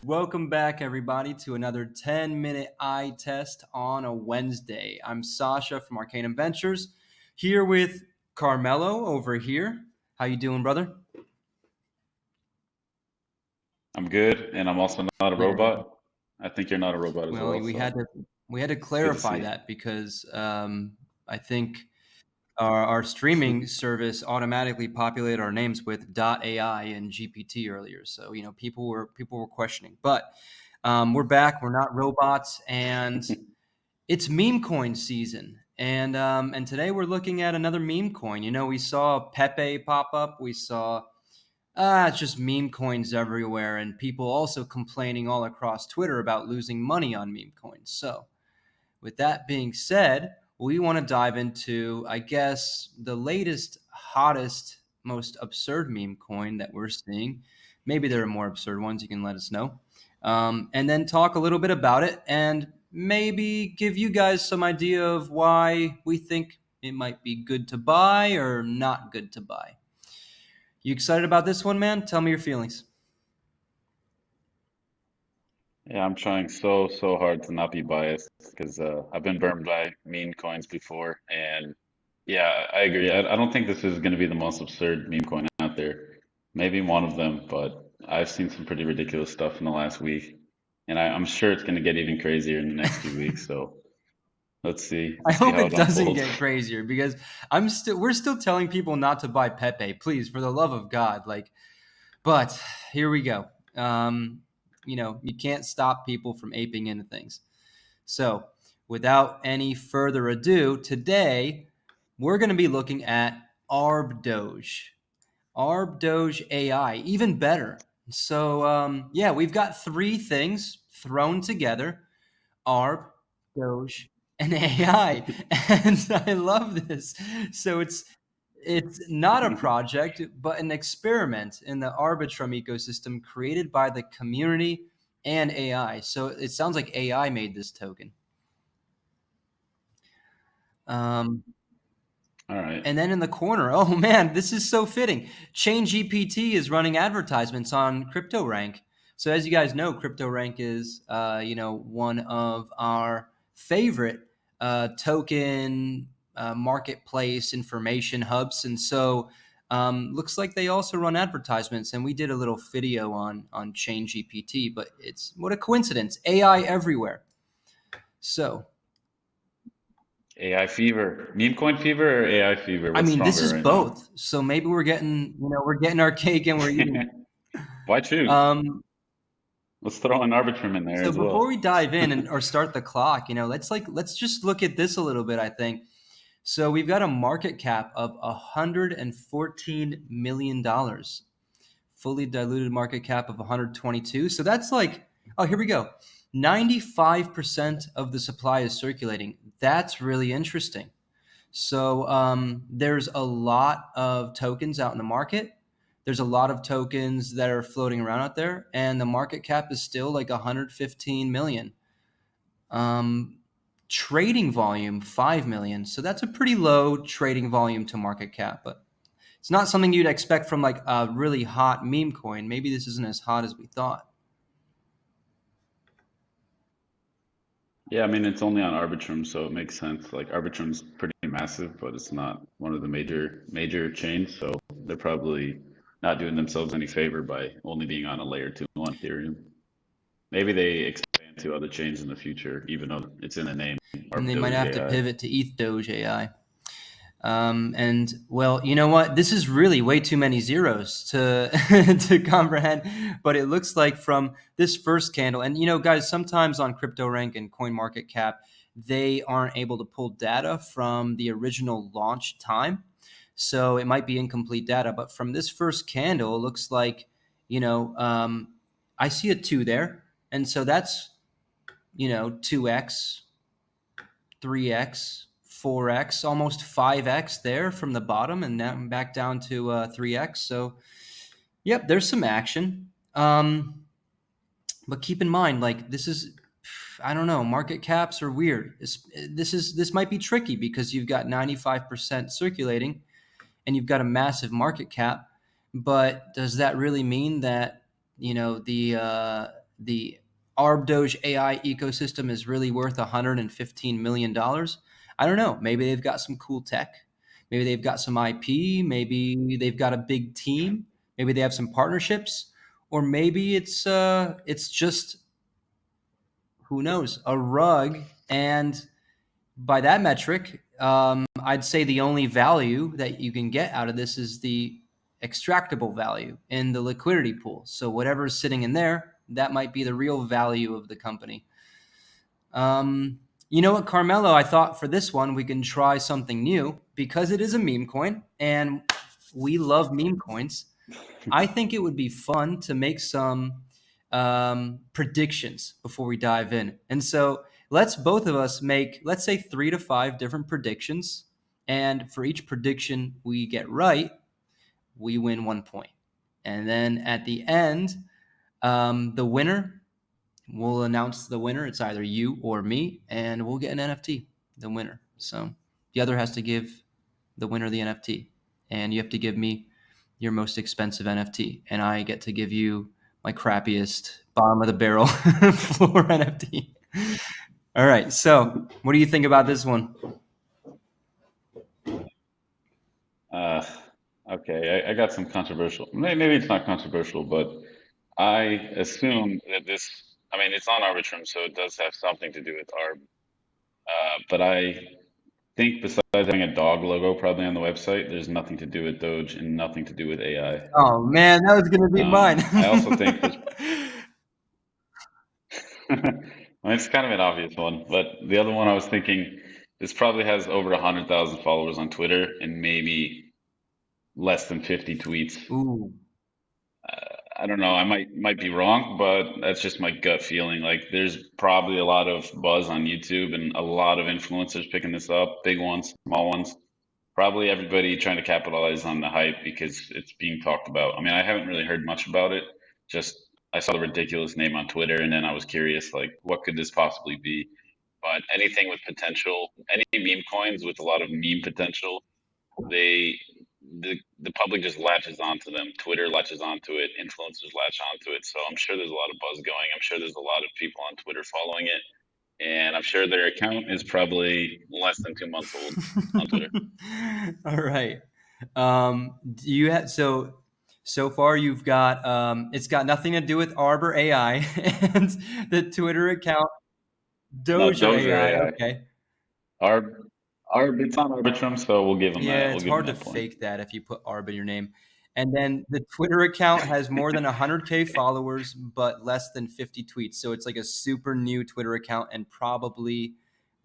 Welcome back, everybody, to another 10-minute eye test on a Wednesday. I'm Sasha from Arcanum Ventures, here with Carmelo over here. How you doing, brother? I'm good, and I'm also not a Very good. robot. I think you're not a robot as Well, well, we so had to we had to it's good to clarify see. that because I think our streaming service automatically populated our names with .ai and GPT earlier. So people were questioning, but we're back. We're not robots, and it's meme coin season, and today we're looking at another meme coin. We saw Pepe pop up. We saw it's just meme coins everywhere, and people also complaining all across Twitter about losing money on meme coins. So, with that being said, we want to dive into, I guess, the latest, hottest, most absurd meme coin that we're seeing. Maybe there are more absurd ones. You can let us know. And then talk a little bit about it and maybe give you guys some idea of why we think it might be good to buy or not good to buy. You excited about this one, man? Tell me your feelings. Yeah, I'm trying so hard to not be biased because I've been burned by meme coins before, and yeah, I agree. I don't think this is going to be the most absurd meme coin out there. Maybe one of them, but I've seen some pretty ridiculous stuff in the last week, and I'm sure it's going to get even crazier in the next few weeks. So let's see, I see hope how it it doesn't unfolds. get crazier because we're still telling people not to buy Pepe, please, for the love of God. But here we go. You can't stop people from aping into things. So, without any further ado, today we're going to be looking at Arb Doge AI, even better. So, we've got three things thrown together: Arb, Doge, and AI, and I love this. So it's not a project, but an experiment in the Arbitrum ecosystem created by the community and AI. So it sounds like AI made this token. Um, All right. and then in the corner, oh man, this is so fitting. Chain GPT is running advertisements on CryptoRank. So as you guys know, CryptoRank is one of our favorite token marketplace information hubs, and so looks like they also run advertisements. And we did a little video on Chain GPT, but it's what a coincidence! AI everywhere. So AI fever, meme coin fever or AI fever? I What's mean, this stronger is right now? both. So maybe we're getting our cake and we're eating. Why choose? Um, Let's throw an Arbitrum in there so as before we well. dive in or start the clock, let's just look at this a little bit. I think so. We've got a market cap of $114 million, fully diluted market cap of 122. So that's like, oh, here we go. 95% of the supply is circulating. That's really interesting. So there's a lot of tokens out in the market. There's a lot of tokens that are floating around out there, and the market cap is still like 115 million. Um, Trading volume 5 million. So that's a pretty low trading volume to market cap, but it's not something you'd expect from like a really hot meme coin. Maybe this isn't as hot as we thought. Yeah, I mean it's only on Arbitrum, so it makes sense. Like Arbitrum's pretty massive, but it's not one of the major chains, so they're probably not doing themselves any favor by only being on a layer two on Ethereum. Maybe they expand to other chains in the future, even though it's in the name, And they Arb might Doge have to AI. pivot to ETH Doge AI. And well, you know what? This is really way too many zeros to to comprehend. But it looks like from this first candle, and guys, sometimes on CryptoRank and CoinMarketCap, they aren't able to pull data from the original launch time, so it might be incomplete data. But from this first candle, it looks like you know I see a two there, and so that's 2x, 3x, 4x, almost 5x there from the bottom, and now I'm back down to 3x. So, yep, there's some action. But keep in mind, like this is, I don't know, market caps are weird. This might be tricky because you've got 95% circulating, and you've got a massive market cap. But does that really mean that the the Arb Doge AI ecosystem is really worth $115 million. I don't know. Maybe they've got some cool tech. Maybe they've got some IP. Maybe they've got a big team. Maybe they have some partnerships, or maybe it's just, who knows, a rug. And by that metric, I'd say the only value that you can get out of this is the extractable value in the liquidity pool. So whatever's sitting in there, that might be the real value of the company. You know what, Carmelo? I thought for this one we can try something new because it is a meme coin, and we love meme coins. I think it would be fun to make some predictions before we dive in. And so let's both of us make, let's say, 3 to 5 different predictions. And for each prediction we get right, we win 1 point. And then at the end, the winner, we'll announce the winner. It's either you or me, and we'll get an NFT, the winner. So the other has to give the winner the NFT, and you have to give me your most expensive NFT, and I get to give you my crappiest, bottom of the barrel floor NFT. All right. So, what do you think about this one? Uh, okay, I got some controversial. Maybe it's not controversial, but I assume that this. I mean, it's on Arbitrum, so it does have something to do with Arb. But I think besides having a dog logo probably on the website, there's nothing to do with Doge and nothing to do with AI. Oh man, that was gonna be mine. I also think there's. Well, it's kind of an obvious one, but the other one I was thinking, this probably has over 100,000 followers on Twitter and maybe less than 50 tweets. Ooh. I don't know. I might be wrong, but that's just my gut feeling. Like, there's probably a lot of buzz on YouTube and a lot of influencers picking this up, big ones, small ones. Probably everybody trying to capitalize on the hype because it's being talked about. I mean, I haven't really heard much about it. Just I saw the ridiculous name on Twitter, and then I was curious, like, what could this possibly be? But anything with potential, any meme coins with a lot of meme potential, they the public just latches onto them. Twitter latches onto it. Influencers latch onto it. So I'm sure there's a lot of buzz going. I'm sure there's a lot of people on Twitter following it, and I'm sure their account is probably less than 2 months old on Twitter. All right. Do you have so far you've got it's got nothing to do with Arbor AI and the Twitter account No, Doge Dozier AI. AI. Okay. Arb, it's on Arbitrum, so we'll give them that. Yeah, We'll it's give them hard to that point. fake that if you put Arb in your name. And then the Twitter account has more than 100K followers, but less than 50 tweets. So it's like a super new Twitter account and probably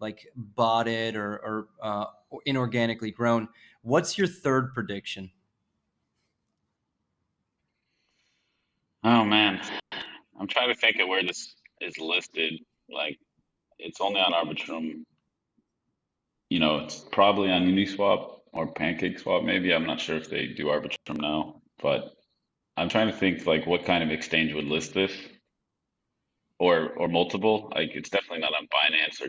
like botted or inorganically grown. What's your third prediction? Oh man, I'm trying to think of where this is listed. Like, it's only on Arbitrum. It's probably on Uniswap or PancakeSwap, maybe. I'm not sure if they do Arbitrum now, but I'm trying to think like what kind of exchange would list this, or multiple. Like, it's definitely not on Binance or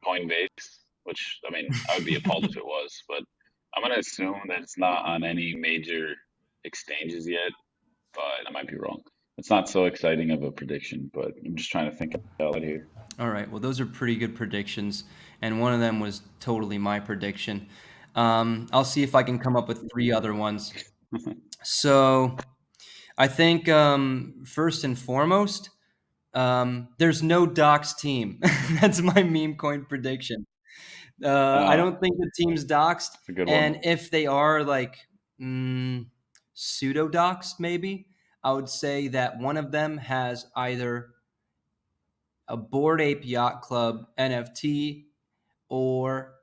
Coinbase, which I mean I would be appalled if it was, but I'm gonna assume that it's not on any major exchanges yet, but I might be wrong. It's not so exciting of a prediction, but I'm just trying to think out loud here. All right. Well, those are pretty good predictions. And one of them was totally my prediction. I'll see if I can come up with 3 other ones. So I think first and foremost, there's no docs team. That's my meme coin prediction. I Ah, don't think the team's doxed. it's a good one. And if they are like pseudo doxed, maybe, I would say that one of them has either a Bored Ape Yacht Club NFT or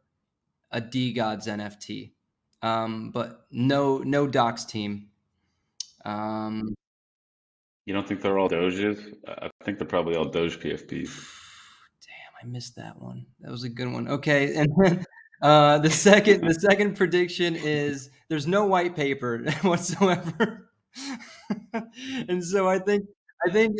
a D Gods NFT. But no docs team. Um, You don't think they're all Doges? I think they're probably all Doge PFPs. Damn, I missed that one. That was a good one. Okay, and then the second prediction is there's no white paper whatsoever, and so I think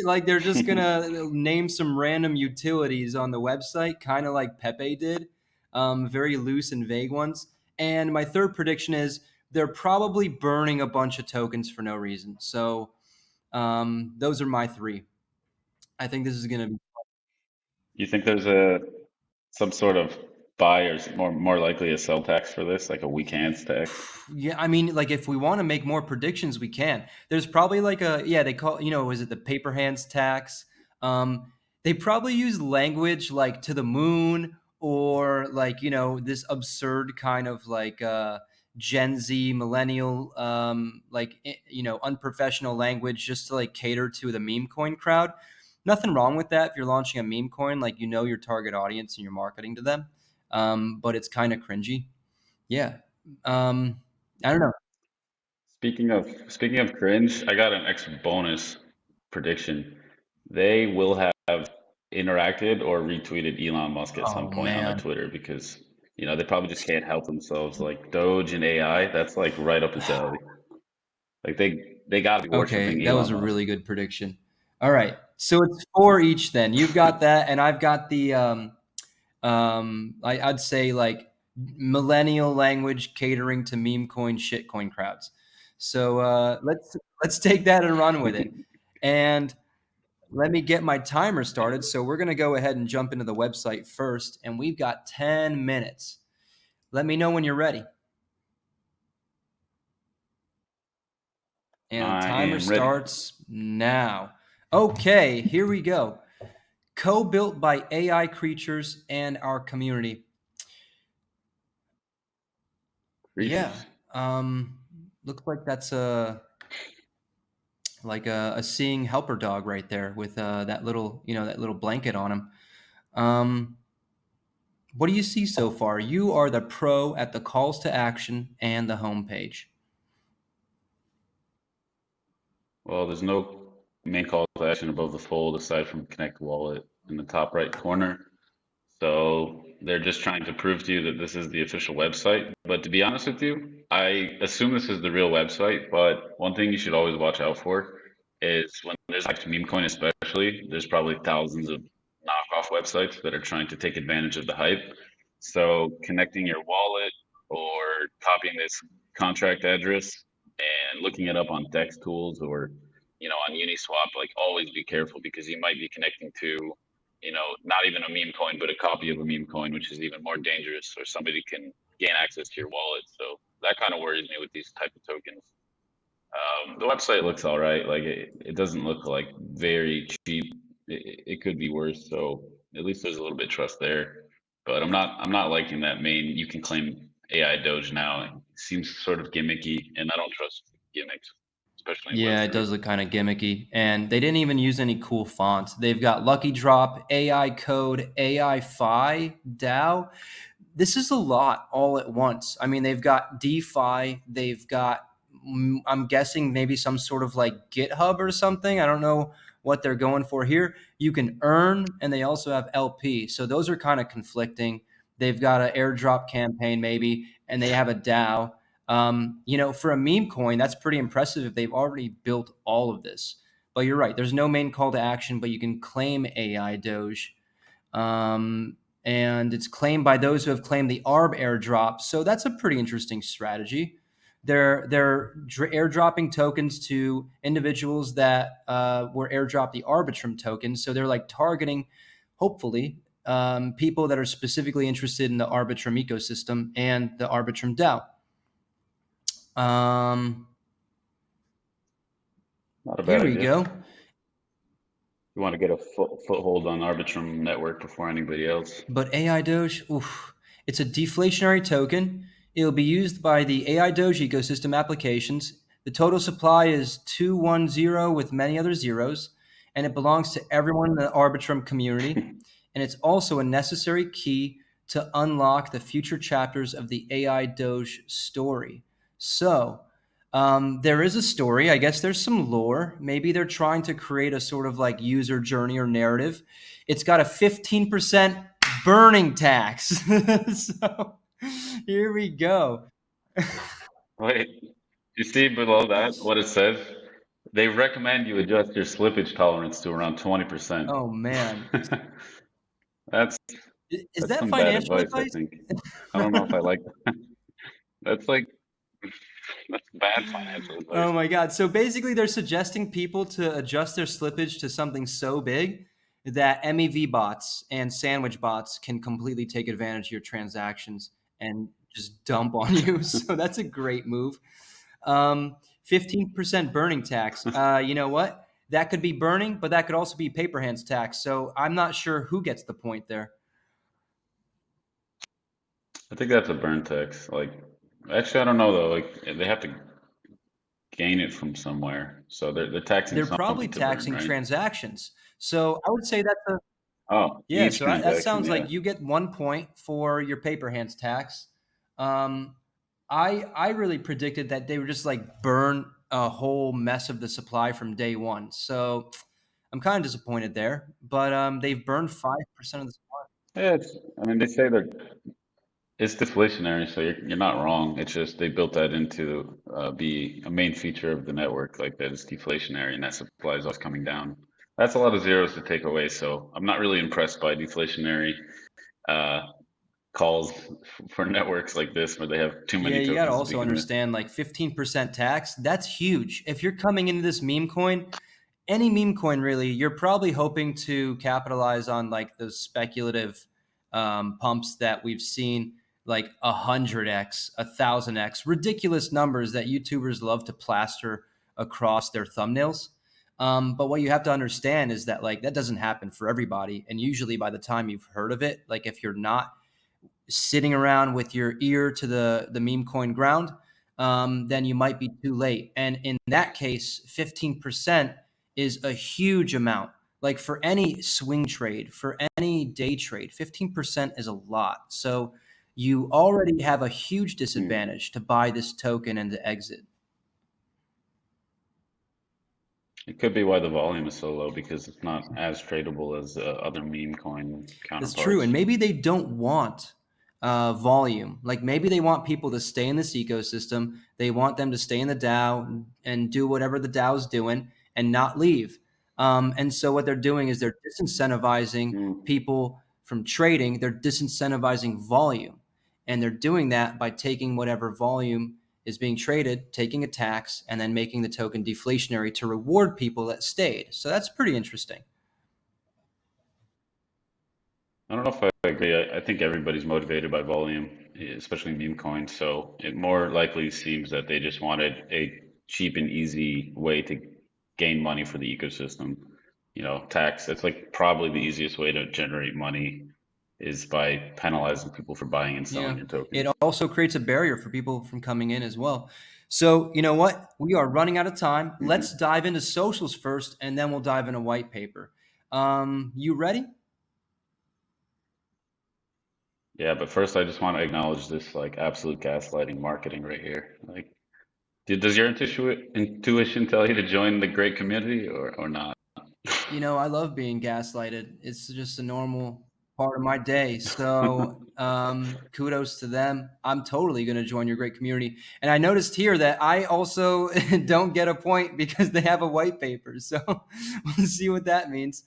like they're just gonna name some random utilities on the website, kind of like Pepe did, very loose and vague ones. And my third prediction is they're probably burning a bunch of tokens for no reason. So those are my 3. I think this is going to You think there's a some sort of buy or more likely a sell tax for this, like a weak hands tax? Yeah, I mean, like if we want to make more predictions, we can. There's probably like a yeah, they call is it the paper hands tax? They probably use language like to the moon or like this absurd kind of like Gen Z millennial like unprofessional language just to like cater to the meme coin crowd. Nothing wrong with that if you're launching a meme coin, like your target audience and you're marketing to them. But it's kind of cringy. Yeah. Um, I don't know. Speaking of cringe, I got an extra bonus prediction. They will have interacted or retweeted Elon Musk at some Oh point on their man. Twitter because, they probably just can't help themselves. Like Doge and AI, that's like right up his alley. Like they gotta be Okay, worshiping that was Elon a Musk. really good prediction. All right. So it's four each then. You've got that and I've got the I'd say like millennial language catering to meme coin shitcoin crowds. So let's take that and run with it. And let me get my timer started. So we're going to go ahead and jump into the website first and we've got 10 minutes. Let me know when you're ready. And the I timer am ready. starts now. Okay, here we go. Co-built by AI creatures and our community. Yeah. Creatures. Um, looks like that's a seeing helper dog right there with that little blanket on him. Um, what do you see so far? You are the pro at the calls to action and the homepage. Well, there's no main call to action above the fold aside from connect wallet in the top right corner. So they're just trying to prove to you that this is the official website. But to be honest with you, I assume this is the real website. But one thing you should always watch out for is when there's like meme coin, especially, there's probably thousands of knockoff websites that are trying to take advantage of the hype. So connecting your wallet or copying this contract address and looking it up on Dex tools or on Uniswap, like always be careful because you might be connecting to not even a meme coin, but a copy of a meme coin, which is even more dangerous, or somebody can gain access to your wallet. So that kind of worries me with these type of tokens. The website looks all right. Like it doesn't look like very cheap. It could be worse. So at least there's a little bit of trust there. But I'm not liking that main. You can claim AI Doge now. It seems sort of gimmicky, and I don't trust gimmicks, especially in Yeah, it Web3. does look kind of gimmicky. And they didn't even use any cool fonts. They've got Lucky Drop, AI Code, AI Fi, DAO. This is a lot all at once. I mean, they've got DeFi, they've got, I'm guessing maybe some sort of like GitHub or something. I don't know what they're going for here. You can earn, and they also have LP. So those are kind of conflicting. They've got an airdrop campaign maybe, and they have a DAO. For a meme coin, that's pretty impressive if they've already built all of this. But you're right. There's no main call to action, but you can claim AI Doge. And it's claimed by those who have claimed the ARB airdrop. So that's a pretty interesting strategy. They're airdropping tokens to individuals that were airdropped the Arbitrum tokens. So they're like targeting, hopefully, people that are specifically interested in the Arbitrum ecosystem and the Arbitrum DAO. Not a bad Here we idea. go. You want to get a foothold on Arbitrum network before anybody else. But AI Doge, oof, it's a deflationary token. It'll be used by the AI Doge ecosystem applications. The total supply is 210 with many other zeros, and it belongs to everyone in the Arbitrum community. And it's also a necessary key to unlock the future chapters of the AI Doge story. So, there is a story. I guess there's some lore. Maybe they're trying to create a sort of like user journey or narrative. It's got a 15% burning tax. So here we go. Wait, you see below that what it says? They recommend you adjust your slippage tolerance to around 20%. Oh man. That's Is that's that some bad financial advice, I advice? think. I don't know if I like that. That's like that's bad financial advice. Oh my God. So basically, they're suggesting people to adjust their slippage to something so big. that MEV bots and sandwich bots can completely take advantage of your transactions and just dump on you. So that's a great move. 15% burning tax. You know what? That could be burning, but that could also be paper hands tax. So I'm not sure who gets the point there. I think that's a burn tax. Like, actually, I don't know though. Like, they have to gain it from somewhere, so they're taxing They're probably something to burn, taxing right? transactions. So I would say that's a Oh, yeah. each So that transaction, sounds yeah. like you get 1 point for your paper hands tax. Um, I really predicted that they would just like burn a whole mess of the supply from day one. So I'm kind of disappointed there. But they've burned 5% of the supply. Yeah, I mean, they say that it's deflationary, so you're not wrong. It's just they built that into be a main feature of the network, like that it's deflationary and that supply is always coming down. That's a lot of zeros to take away, so I'm not really impressed by deflationary uh, calls for networks like this where they have too Yeah, many you got to tokens to also begin with. understand like 15% tax. That's huge. If you're coming into this meme coin, any meme coin really, you're probably hoping to capitalize on like those speculative pumps that we've seen, like 100x, 1,000x, ridiculous numbers that YouTubers love to plaster across their thumbnails. But what you have to understand is that like that doesn't happen for everybody, and usually by the time you've heard of it, like if you're not sitting around with your ear to the meme coin ground, then you might be too late. And in that case, 15% is a huge amount. Like for any swing trade, for any day trade, 15% is a lot. So you already have a huge Hmm. disadvantage to buy this token and to exit. It could be why the volume is so low because it's not as tradable as other meme coin That's true. And counterparts. maybe they don't want volume. Like maybe they want people to stay in this ecosystem. They want them to stay in the DAO and do whatever the DAO is doing and not leave. And so what they're doing is they're disincentivizing Hmm. people from trading. They're disincentivizing volume. And they're doing that by taking whatever volume is being traded, taking a tax, and then making the token deflationary to reward people that stayed. So that's pretty interesting. I don't know if I agree. I think everybody's motivated by volume, especially meme coins. So it more likely seems that they just wanted a cheap and easy way to gain money for the ecosystem. You know, tax. It's like probably the easiest way to generate money is by penalizing people for buying and selling Yeah. your It tokens. also creates a barrier for people from coming in as well. So, you know what? We are running out of time. Let's Hmm. dive into socials first, and then we'll dive into white paper. You ready? Yeah, but first I just want to acknowledge this like absolute gaslighting marketing right here. Like, does your intuition tell you to join the great community or not? You know, I love being gaslighted. It's just a normal part of my day. So, kudos to them. I'm totally going to join your great community. And I noticed here that I also don't get a point because they have a white paper. So, we'll see what that means.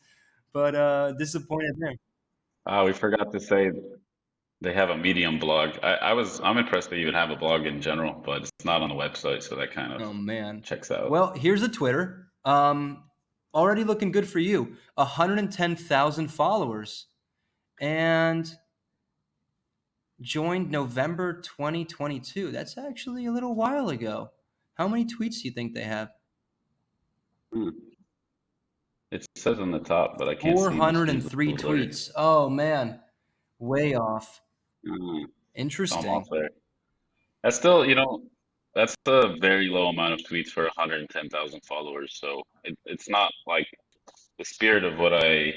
But disappointed there. We forgot to say they have a Medium blog. I'm impressed they even have a blog in general, but it's not on the website, so that kind of Oh man. checks out. Well, here's a Twitter. Already looking good for you. 110,000 followers and joined November 2022. That's actually a little while ago. How many tweets do you think they have? Hmm. It says on the top, but I can't see. Must be a 403 little blurry. tweets. Oh man, way off. Hmm. So I'm off Interesting. there. That's still, that's a very low amount of tweets for 110,000 followers. So it's not like the spirit of what I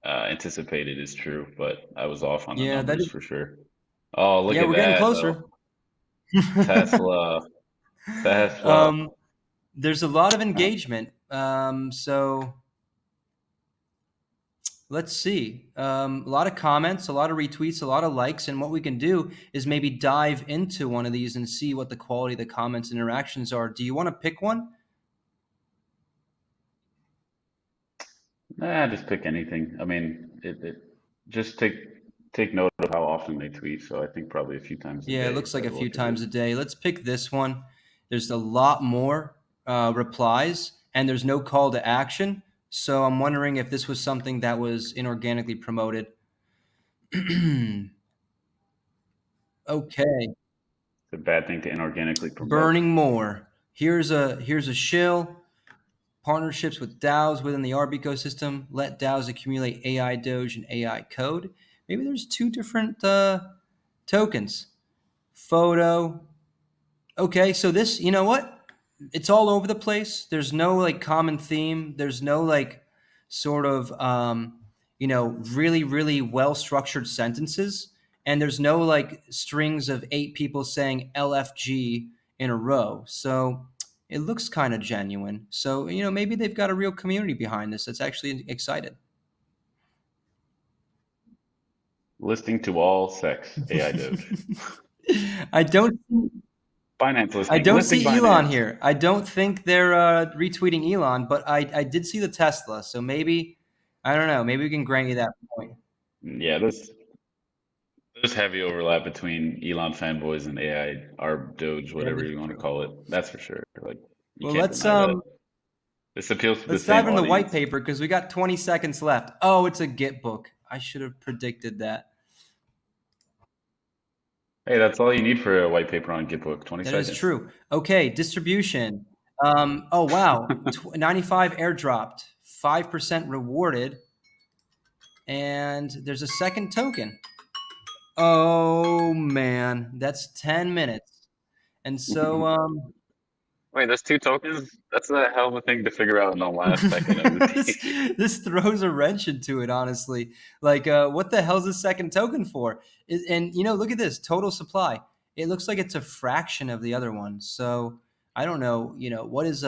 anticipated is true, but I was off on the Yeah, that numbers is. for sure. Oh, look Yeah, at we're getting that closer. though. Tesla, Tesla. um, there's a lot of Huh. engagement. So let's see. A lot of comments, a lot of retweets, a lot of likes. And what we can do is maybe dive into one of these and see what the quality of the comments and interactions are. Do you want to pick one? Nah, just pick anything. I mean, it just take note of how often they tweet. So I think probably a few times a Yeah, it day looks like a that'll few look good. times a day. Let's pick this one. There's a lot more replies, and there's no call to action. So I'm wondering if this was something that was inorganically promoted. Okay, It's a bad thing to inorganically promote. burning more. Here's a shill. Partnerships with DAOs within the ARB ecosystem. Let DAOs accumulate AI Doge and AI code. Maybe there's two different tokens. Photo. Okay, so this, you know what? It's all over the place. There's no like common theme. There's no like sort of really really well structured sentences, and there's no like strings of 8 people saying LFG in a row. So it looks kind of genuine. So maybe they've got a real community behind this that's actually excited. Listing to all sex, AI Doge. I don't Binance I listing, don't listing see Elon Binance. here. I don't think they're retweeting Elon, but I did see the Tesla. So maybe, I don't know. Maybe we can grant you that point. Yeah, there's heavy overlap between Elon fanboys and AI, Arb Doge, That whatever is you want to true. call it. That's for sure. Like you Well, can't deny that. This appeals to the let's same dive into the white audience. paper because we got 20 seconds left. Oh, it's a Git book. I should have predicted that. Hey, that's all you need for a white paper on Gitbook, 20 That is seconds. true. Okay, distribution. Oh wow, 95 airdropped, 5% rewarded, and there's a second token. Oh man, that's 10 minutes. And so Wait, there's two tokens? That's a hell of a thing to figure out in the last second of the this day. this throws a wrench into it, honestly. Like, what the hell's this second token for? And look at this total supply. It looks like it's a fraction of the other one. So I don't know. What's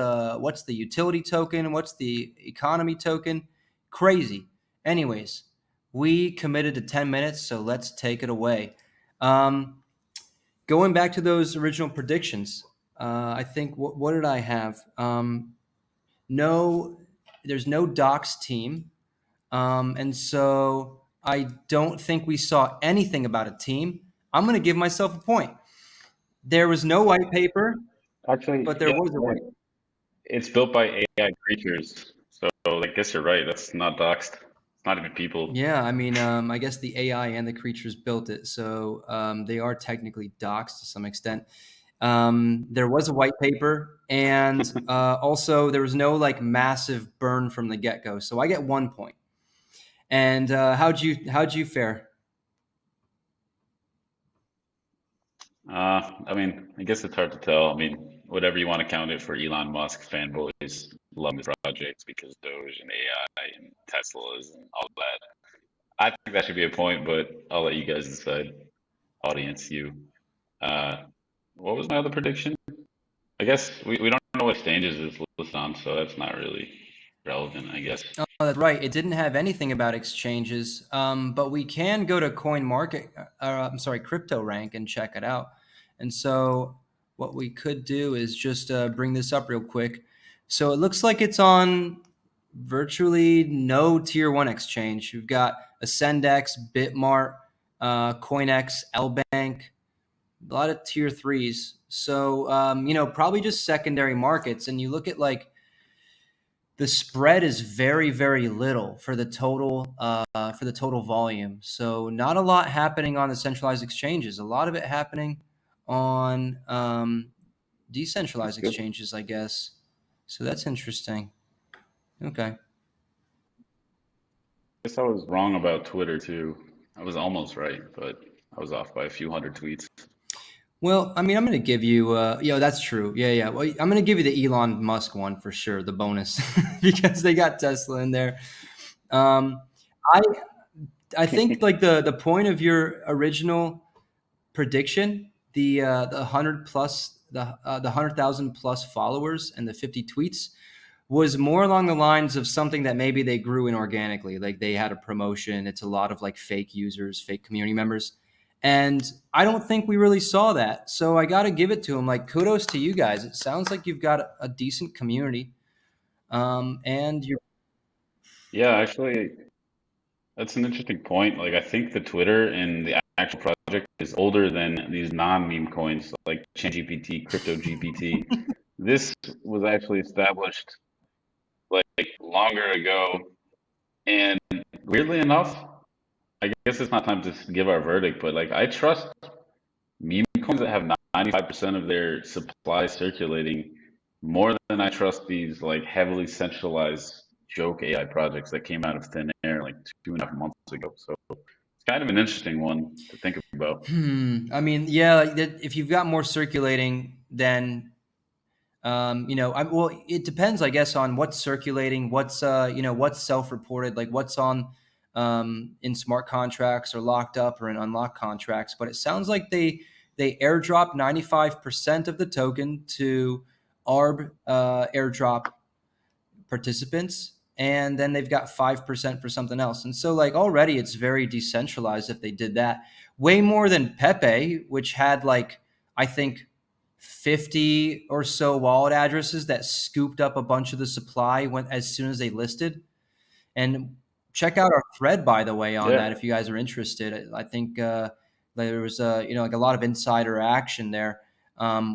the utility token? What's the economy token? Crazy. Anyways, we committed to 10 minutes, so let's take it away. Um, Going back to those original predictions, I think what did I have? No, there's no docs team, and so I don't think we saw anything about a team. I'm going to give myself a point. There was no white paper, Actually, but there yeah, was a right. white. It's built by AI creatures. So I guess you're right. That's not doxed. It's not even people. Yeah, I mean, I guess the AI and the creatures built it, so they are technically doxed to some extent. There was a white paper, and also there was no like massive burn from the get go. So I get 1 point. And how'd you fare? I mean, I guess it's hard to tell. I mean, whatever you want to count it for Elon Musk fanboys love his projects because Doge and AI and Teslas and all that. I think that should be a point, but I'll let you guys decide. Audience, you. Uh, what was my other prediction? I guess we don't know what exchanges it's listed on, so that's not really relevant, I guess. Oh, that's right. It didn't have anything about exchanges, but we can go to Coin Market. I'm sorry, Crypto Rank and check it out. And so, what we could do is just bring this up real quick. So it looks like it's on virtually no tier one exchange. You've got Ascendex, Bitmart, CoinEx, LBank, a lot of tier threes. So probably just secondary markets. And you look at like the spread is very very little for the total volume, so not a lot happening on the centralized exchanges, a lot of it happening on That's decentralized good. exchanges, I guess. So that's interesting. Okay. Guess I was wrong about Twitter too. I was almost right, but I was off by a few hundred tweets. Well, I mean, I'm going to give you that's true. Yeah, yeah. Well, I'm going to give you the Elon Musk one for sure, the bonus, because they got Tesla in there. um i I think like the point of your original prediction, the 100,000 plus followers and the 50 tweets, was more along the lines of something that maybe they grew inorganically. Like they had a promotion. It's a lot of like fake users, fake community members. And I don't think we really saw that. So I got to give it to them. Like kudos to you guys. It sounds like you've got a decent community. And you're Yeah, actually, that's an interesting point. Like, I think the Twitter and the actual project is older than these non-meme coins like ChatGPT, Crypto GPT. This was actually established like longer ago. And weirdly enough, I guess it's not time to give our verdict, but like I trust meme coins that have 95% of their supply circulating more than I trust these like heavily centralized joke AI projects that came out of thin air like 2.5 months ago. So it's kind of an interesting one to think about. I mean, yeah, like if you've got more circulating, then well, it depends, I guess, on what's circulating, what's what's self-reported, like what's on in smart contracts or locked up or in unlocked contracts. But it sounds like they airdrop 95% of the token to airdrop participants, and then they've got 5% for something else. And so like already it's very decentralized if they did that. Way more than Pepe, which had like, I think 50 or so wallet addresses that scooped up a bunch of the supply when as soon as they listed. And check out our thread, by the way, on that Yeah, if you guys are interested. I think there was like a lot of insider action there,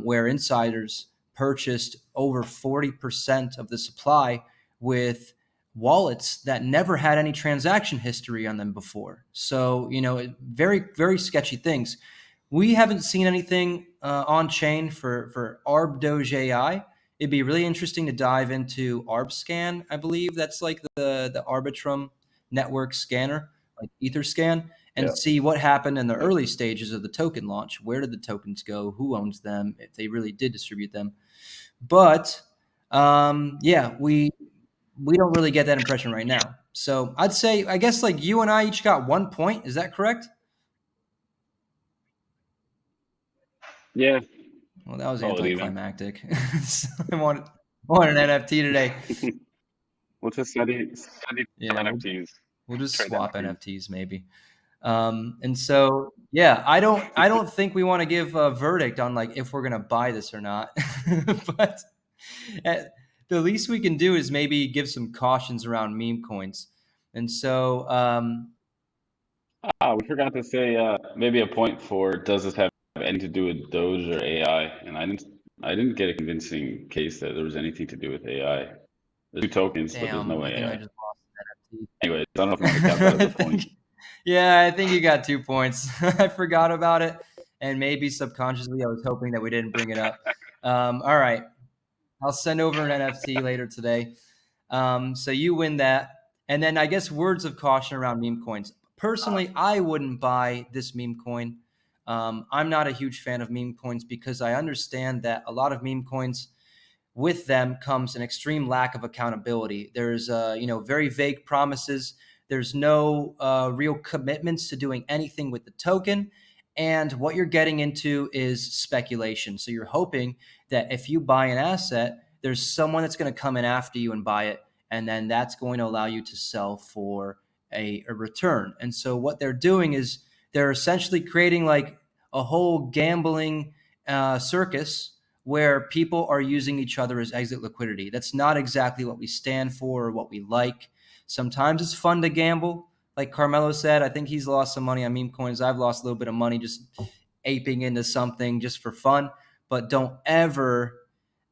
where insiders purchased over 40% of the supply with wallets that never had any transaction history on them before. So very very sketchy things. We haven't seen anything on chain for Arb Doge AI. It'd be really interesting to dive into ArbScan. I believe that's like the Arbitrum network scanner, like Etherscan, and yeah, see what happened in the yeah. early stages of the token launch. Where did the tokens go? Who owns them? If they really did distribute them. But yeah, we don't really get that impression right now. So I'd say, I guess, like you and I each got 1 point. Is that correct? Yeah, Well, that was call it even. anticlimactic. So I want an NFT today. What's a steady Yeah, NFTs, we'll just trade swap NFTs. NFTs maybe. And so yeah, I don't think we want to give a verdict on like if we're gonna buy this or not. But the least we can do is maybe give some cautions around meme coins. And so Ah, we forgot to say maybe a point for does this have anything to do with Doge or AI? And I didn't get a convincing case that there was anything to do with AI. There's two tokens, but there's damn, no I think I AI. just lost an Anyways, I don't know if you want to count that as NFT. a point. Yeah, I think you got 2 points. I forgot about it, and maybe subconsciously I was hoping that we didn't bring it up. All right, I'll send over an NFT later today. So you win that. And then I guess words of caution around meme coins. Personally, I wouldn't buy this meme coin. I'm not a huge fan of meme coins because I understand that a lot of meme coins, with them comes an extreme lack of accountability. There's very vague promises. There's no real commitments to doing anything with the token. And what you're getting into is speculation. So you're hoping that if you buy an asset, there's someone that's going to come in after you and buy it. And then that's going to allow you to sell for a return. And so what they're doing is they're essentially creating like a whole gambling circus where people are using each other as exit liquidity. That's not exactly what we stand for or what we like. Sometimes it's fun to gamble. Like Carmelo said, I think he's lost some money on meme coins. I've lost a little bit of money just aping into something just for fun. But don't ever,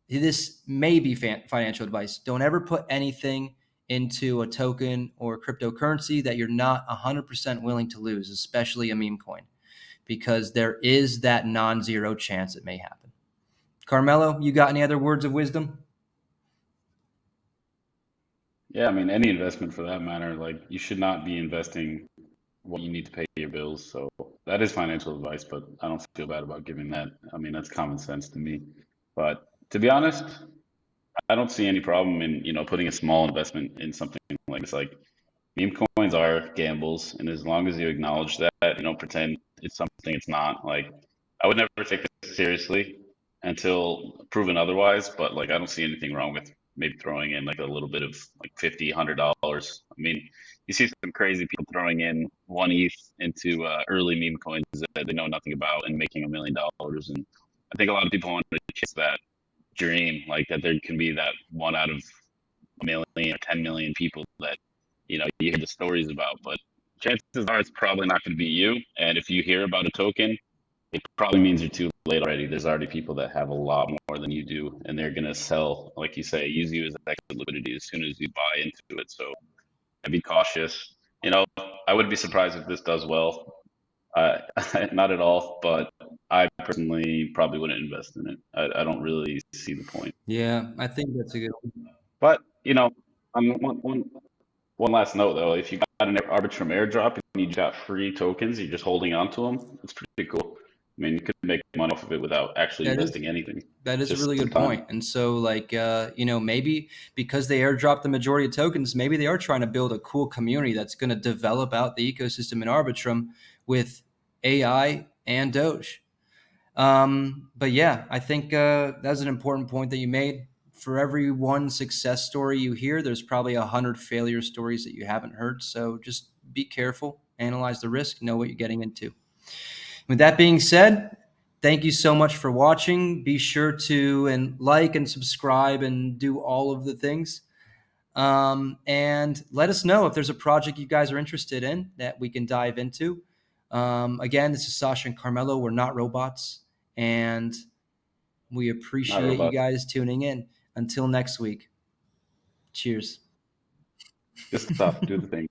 this may be financial advice. Don't ever put anything into a token or cryptocurrency that you're not 100% willing to lose, especially a meme coin, because there is that non-zero chance it may happen. Carmelo, you got any other words of wisdom? Yeah, I mean, any investment for that matter, like you should not be investing what you need to pay your bills. So that is financial advice, but I don't feel bad about giving that. I mean, that's common sense to me. But to be honest, I don't see any problem in, putting a small investment in something like this. Like meme coins are gambles, and as long as you acknowledge that, you don't pretend it's something it's not. Like I would never take this seriously until proven otherwise, but like I don't see anything wrong with maybe throwing in like a little bit of like 50, $100. I mean, you see some crazy people throwing in one ETH into early meme coins that they know nothing about and making $1 million. And I think a lot of people want to chase that dream, like that there can be that one out of a million or 10 million people that you hear the stories about, but chances are it's probably not going to be you. And if you hear about a token it probably means you're too late already. There's already people that have a lot more than you do, and they're gonna sell, like you say, use you as extra liquidity as soon as you buy into it. So I'd be cautious. You know, I wouldn't be surprised if this does well. Uh, not at all, but I personally probably wouldn't invest in it. I don't really see the point. Yeah, I think that's a good one. But you know, one last note though, if you got an Arbitrum airdrop and you got free tokens, you're just holding on to them. It's pretty cool. I mean, you could make money off of it without actually That is investing anything, that is a just really some good time. point. And so, like, maybe because they airdrop the majority of tokens, maybe they are trying to build a cool community that's going to develop out the ecosystem in Arbitrum with AI and Doge. But yeah, I think that's an important point that you made. For every one success story you hear, there's probably 100 failure stories that you haven't heard. So just be careful, analyze the risk, know what you're getting into. With that being said, thank you so much for watching. Be sure to like and subscribe and do all of the things. And let us know if there's a project you guys are interested in that we can dive into. Again, this is Sasha and Carmelo. We're not robots, and we Not appreciate you robots. guys tuning in. Until next week, cheers. Good stuff. Do the thing.